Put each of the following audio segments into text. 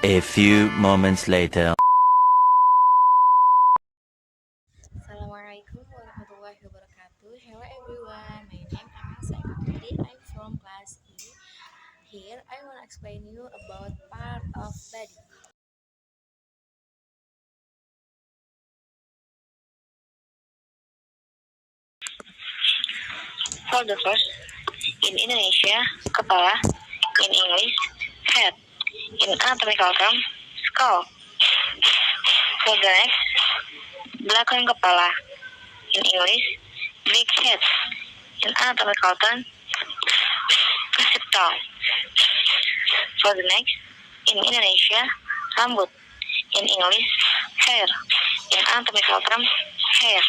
A few moments later. Assalamualaikum warahmatullahi wabarakatuh. Hello everyone, my name is Amasa Putri. I'm from class E. Here I will explain you about part of body. For the first, in Indonesia, kepala, in English, head, in anatomical term, skull. For the next, belakang kepala, in English, big head, in anatomical term, occipital. For the next, in Indonesia, rambut, in English, hair, in anatomical term, hair.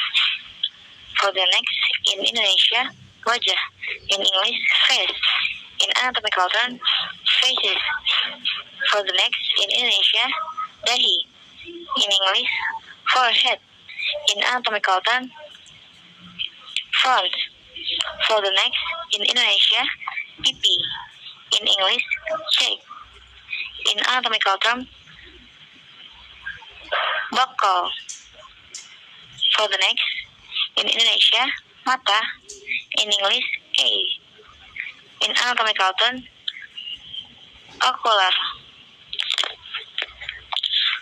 For the next, in Indonesia, wajah, in English, face, in anatomical term, faces. For the next, in Indonesia, dahi, in English, forehead, in anatomical term, front. For the next, in Indonesia, pipi, in English, cheek, in anatomical term, buckle. For the next, in Indonesia, mata, in English, eye, in anatomical term, ocular.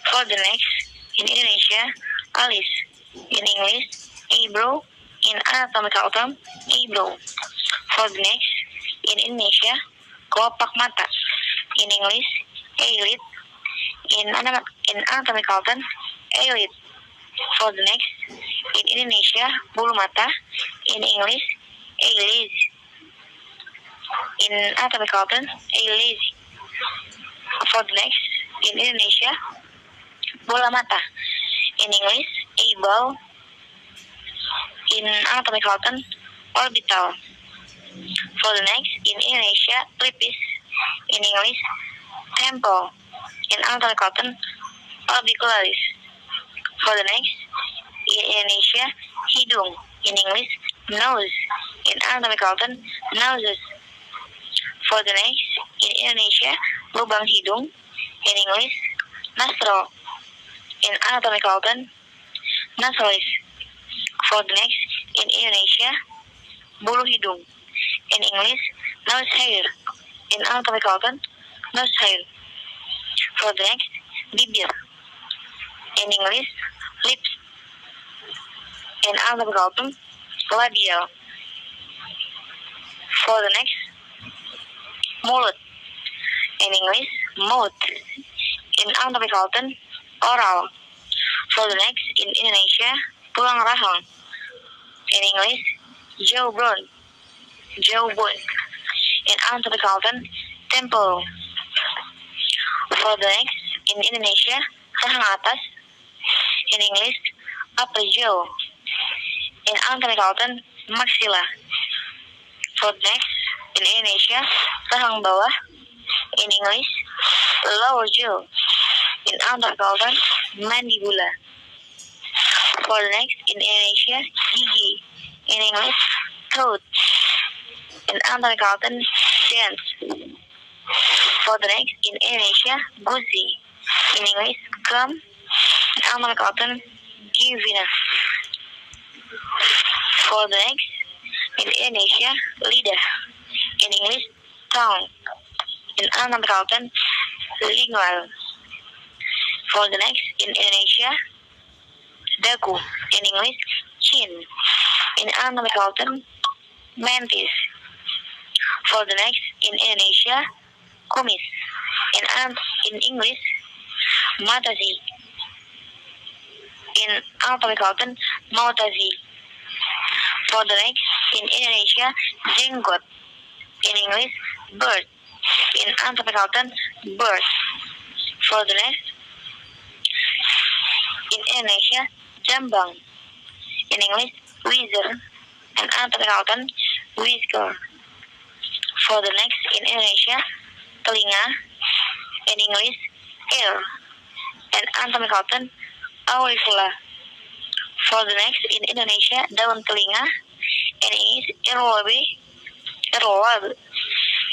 For the next, in Indonesia, alis, in English, eyebrow, in anatomical term, eyebrow. For the next, in Indonesia, kelopak mata, in English, eyelid, in anatomical term, eyelid. For the next, in Indonesia, bulu mata, in English, eyelids, in anatomical term, eyelids. For the next, in Indonesia, bola mata, in English, eyeball, in anatomical term, orbital. For the next, in Indonesia, pelipis, in English, temple, in anatomical term, orbicularis. For the next, in Indonesia, hidung, in English, nose, in anatomical term, noses. For the next, in Indonesia, lubang hidung, in English, nostril, in anatomical term, nostrils. For the next, in Indonesia, bulu hidung, in English, nose hair, in anatomical term, nose hair. For the next, bibir, in English, lips, in anatomical term, labial. For the next, mulut, in English, mouth, in anatomical term, oral. For the next, in Indonesia, tulang rahang, in English, jawbone, in anatomical term, temple. For the next, in Indonesia, rahang atas, in English, upper jaw, in anatomical term, maxilla. For the next, in Indonesia, rahang bawah, in English, lower jaw, in anatomical term, mandibula. For the next, in Indonesia, gigi, in English, throat, in anatomical term, dents. For the next, in Indonesia, gusi, in English, gum, in anatomical term, givinus. For the next, in Indonesia, lidah, in English, tongue, in anatomical term, lingual. For the next, in Indonesia, dagu, in English, chin, in anatomical term, mantis. For the next, in Indonesia, kumis, in English, matazi, in anatomical term, mautazi. For the next, in Indonesia, jenggot, in English, bird, in anatomical term, bird. For the next, in Indonesia, jambang, in English, whisker, in anatomical term, whisker. For the next, in Indonesia, telinga, in English, ear, in anatomical term, auricula. For the next, in Indonesia, daun telinga, in English, earlobe,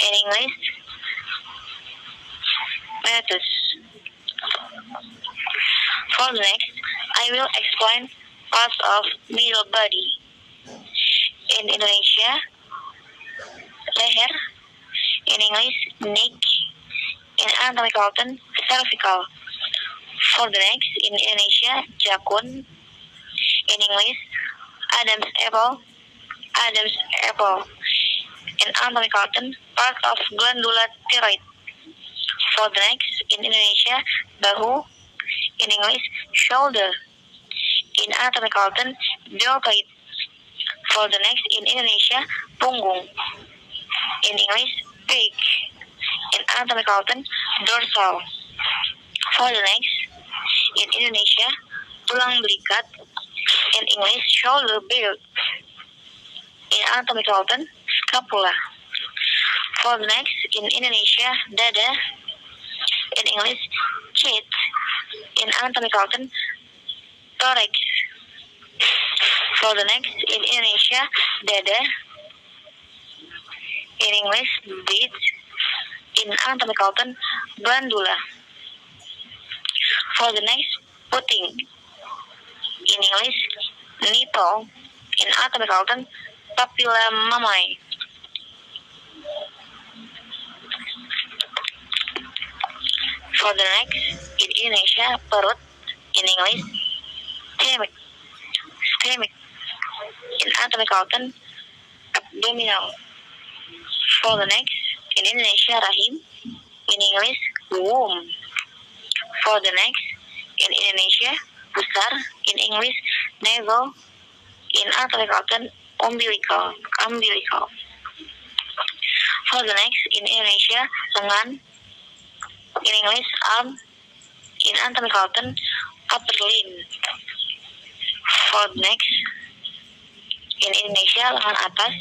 in English, meatus. For the next, I will explain parts of middle body. In Indonesia, leher. In English, neck. In anatomical term, cervical. For the next, in Indonesia, jakun. In English, Adam's apple. Adam's apple. In anatomical term, part of glandula thyroid. For the next, in Indonesia, bahu. In English, shoulder. In anatomical term, deltoid. For the next, in Indonesia, punggung. In English, pec. In anatomical term, dorsal. For the next, in Indonesia, tulang belikat. In English, shoulder blade. In anatomical term, scapula. For the next, in Indonesia, dada. In English, chest. In anatomical term, thorax. For the next, in Indonesia, dada. In English, breast. In anatomical term, glandula. For the next, puting. In English, nipple. In anatomical term, papilla mammae. For the next, in Indonesia, perut. In English, stomach. Stomach. In anatomical term, abdominal. For the next, in Indonesia, rahim. In English, womb. For the next, in Indonesia, pusar. In English, navel. In anatomical term, umbilical. Umbilical. For the next, in Indonesia, lengan. In English, arm. In anatomical term, upper limb. For the next, in Indonesia, lengan atas.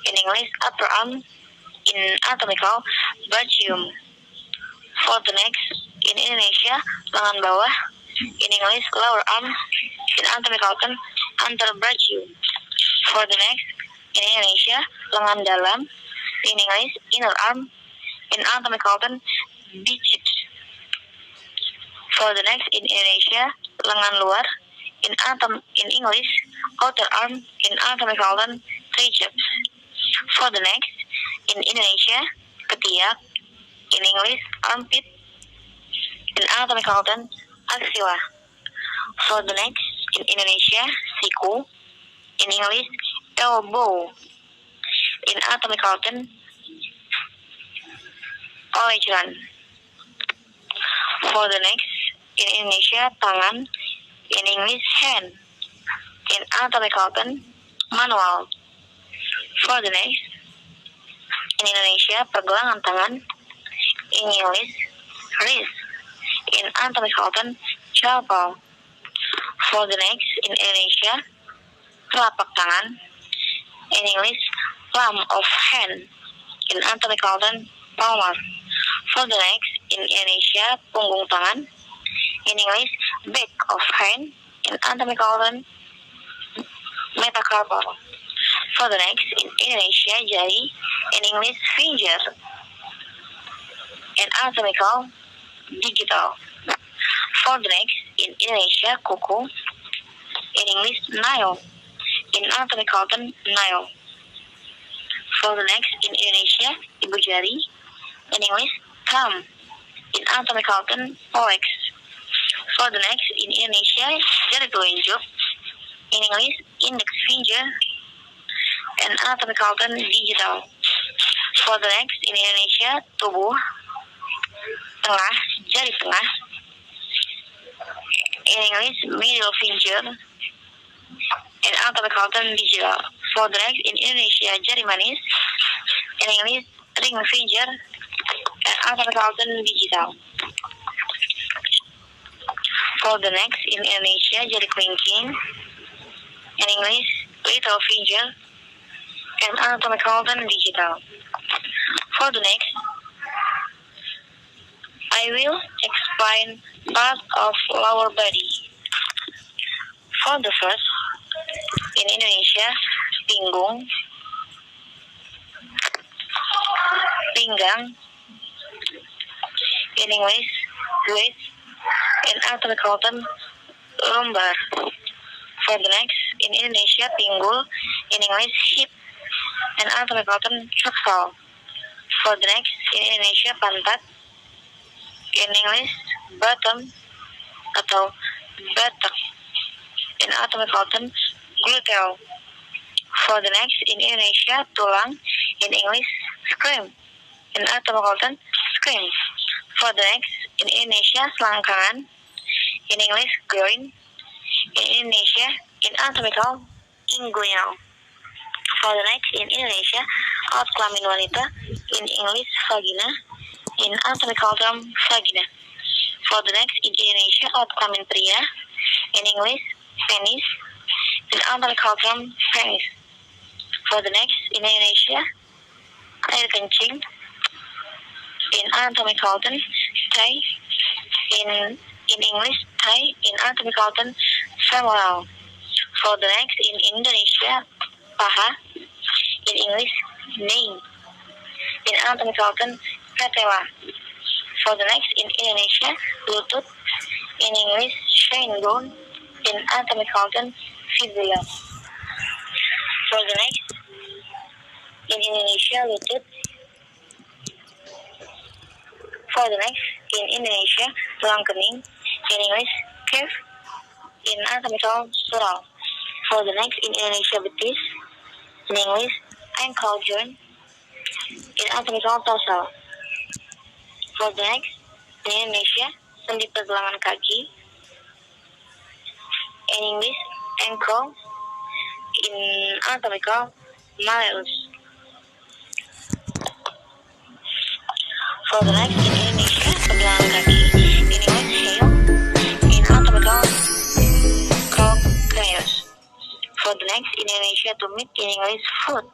In English, upper arm. In anatomical, brachium. For the next, in Indonesia, lengan bawah. In English, lower arm. In anatomical term, anterobrachium. For the next, in Indonesia, lengan dalam. In English, inner arm. In anatomical term, biceps. For the next, in Indonesia, lengan luar. In English, outer arm. In anatomical term, triceps. For the next, in Indonesia, ketiak. In English, armpit. In anatomical term, axilla. For the next, in Indonesia, siku. In English, elbow. In anatomical term, olecranon. For the next, in Indonesia, tangan. In English, hand. In anatomical term, manual. For the next, in Indonesia, pergelangan tangan. In English, wrist. In anatomical term, scalpel. For the next, in Indonesia, telapak tangan. In English, palm of hand. In anatomical term, palmar. For the next, in Indonesia, punggung tangan. In English, back of hand. In anatomical term, metacarpal. For the next, in Indonesia, jari. In English, finger. In anatomical, digital. For the next, in Indonesia, kuku. In English, nail. In anatomical term, nail. For the next, in Indonesia, ibu jari. In English, thumb. In anatomical term, pollex. For the next, in Indonesia, jari telunjuk. In English, index finger. In anatomical term, digital. For the next, in Indonesia, tubuh. Tengah, jari tengah. In English, middle finger. In anatomical term, digital. For the next, in Indonesia, jari manis. In English, ring finger. In anatomical term, digital. For the next, in Indonesia, jari kelingking. In English, little finger. In anatomical term, digital. For the next, I will explain parts of lower body. For the first, in Indonesia, pinggung, pinggang. In English, waist. anatomical term, lumbar. For the next, in Indonesia, pinggul, in English, hip, and anatomical term, dorsal. For the next, in Indonesia, pantat, in English, bottom, atau buttock, in anatomical term, gluteal. For the next, in Indonesia, tulang, in English, screen, in anatomical term, screen. For the next, in Indonesia, selangkangan, in English, groin, in Indonesia, in anatomical, inguinal. For the next, in Indonesia, alat kelamin wanita, in English, vagina, in anatomical term, vagina. For the next, in Indonesia, alat kelamin pria, in English, penis, in anatomical term, penis. For the next, in Indonesia, air kencing, in anatomical term, thigh, in English, thigh, in anatomical term, femoral. For the next, in Indonesia, paha, in English, knee, in anatomical term, patella. For the next, in Indonesia, lutut, in English, shin bone, in anatomical term, fibula. For the next, in Indonesia, lutut. For the next, in Indonesia, tulang kening, in English, calf, in anatomical, sural. For the next, in Indonesia, betis, in English, ankle joint, in anatomical, dorsal. For the next, in Indonesia, sendi pergelangan kaki, in English, ankle, in anatomical, malleus. For the next, in Indonesia, pergelangan kaki, in English, heel, in anatomical, calcaneus. For the next, in Indonesia, tumit, in English, foot,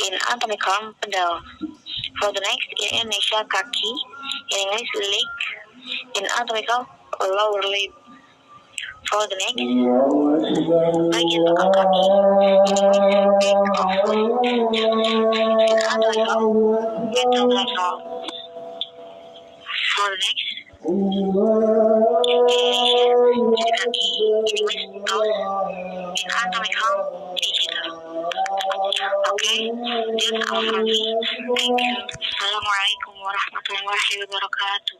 in anatomical, pedal. For the next, in Indonesia, kaki, in English, leg, in anatomical, lower limb. For the next, bagian belakang kaki, in English, back of leg, in anatomical, metatarsal. For the next, in Indonesia, jari kaki, in English, toes, in anatomical, digital. Okay, that's all for me. Thank you. Assalamualaikum warahmatullahi wabarakatuh.